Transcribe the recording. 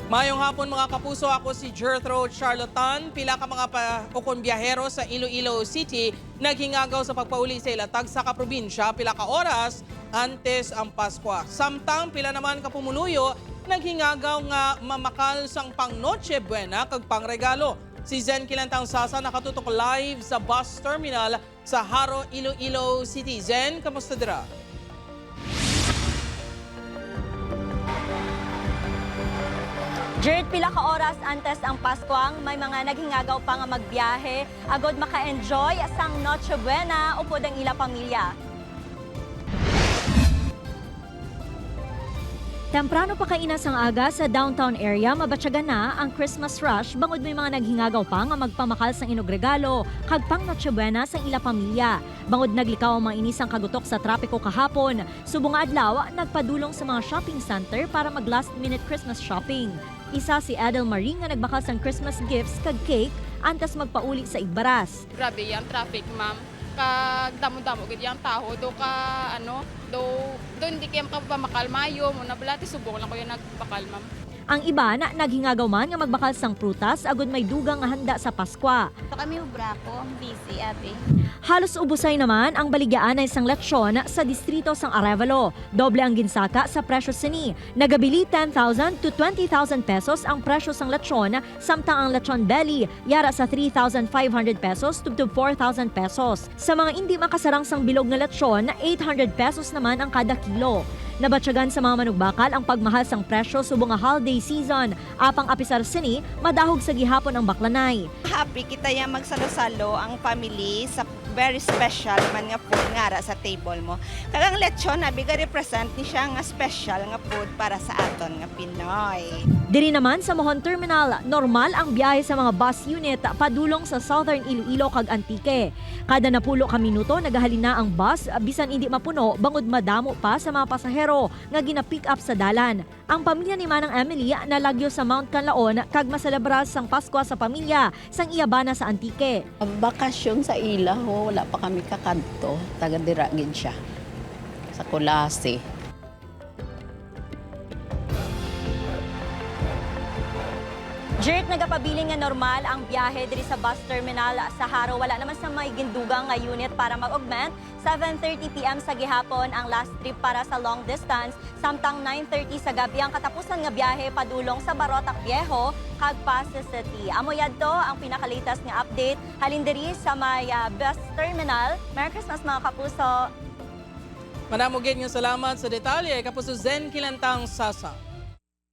Mayong hapon mga kapuso, ako si Gertrude Charlotan. Pila ka mga ukon biyahero sa Iloilo City naghingagaw sa pagpauli sa ilatag sa kaprobinsya pila ka oras antes ang Pasko. Samtang pila naman ka pumuluyo naghingagaw nga mamakal sang pang Noche Buena kag pangregalo. Si Zen Kilantang Sasa nakatutok live sa bus terminal sa Haro, Iloilo City. Zen, kamusta dira? Jert, pila ka oras antes ang Paskwang, may mga naghingagaw pa nga magbiyahe, agod maka-enjoy sang Noche Buena upod ang ila pamilya. Temprano pa kainas ang aga sa downtown area, mabatyagan na ang Christmas rush bangod may mga naghingagaw pa nga magpamakal sang inogregalo, kag pang Noche Buena sang ila pamilya. Bangod naglikaw ang mga inisang kagutok sa trapiko kahapon, subong nga adlaw nagpadulong sa mga shopping center para mag last minute Christmas shopping. Isa si Adel Marie nga nagbakal sang Christmas gifts kag cake antes magpauli sa Igbaras. Grabe yung traffic, ma'am. Kag damo-damo gid yung taho do ka do hindi kaya makapamakal mo na balati subok lang ko yung nagbakal, ma'am. Ang iba na naghingagaw man nga magbakal sang prutas agud may dugang nga handa sa Paskwa. Kami ubrako, busy ate. Halos ubusay naman ang baligyaan ng isang lechon sa distrito sang Arevalo. Doble ang ginsaka sa presyo sini. Nagabili 10,000 to 20,000 pesos ang presyo sang lechon, samtang ang lechon belly yara sa 3,500 pesos to 4,000 pesos. Sa mga hindi makasarang sang bilog nga lechon, 800 pesos naman ang kada kilo. Nabatyagan sa mga manugbakal ang pagmahal sang presyo subong nga holiday season. Apang apisar sini, madahog sa gihapon ang baklanay. Happy kita yung magsalo-salo ang family sa very special man nga food ngara sa table mo. Kagang lechon na biga represent ni siya nga special nga food para sa aton nga Pinoy. Diri naman sa Mohon Terminal, normal ang biyahe sa mga bus unit padulong sa Southern Iloilo kag Antique. Kada napulo ka minuto nagahalin na ang bus bisan hindi mapuno bangod madamo pa sa mga pasahero nga gina-pick up sa dalan. Ang pamilya ni Manang Emily nalagyo sa Mount Canlaon kag maselebrar sang Pasko sa pamilya sang iyabana sa Antique. Bakasyon sa ila ho, wala pa kami kakanto, taga-dira gid siya sa Kulase. Jert, nagapabiling nga normal ang biyahe diri sa bus terminal sa Haro. Wala naman sa may gindugang nga unit para mag-augment. 7:30 p.m. sa gihapon ang last trip para sa long distance. Samtang 9:30 sa gabi ang katapusan nga biyahe padulong sa Barotac Viejo kag Pasay City. Amo yadto ang pinaka-latest nga update halin diri sa may bus terminal. Merry Christmas mga kapuso. Manamugin nga salamat sa detalye, kapuso Zen Kilantang Sasa.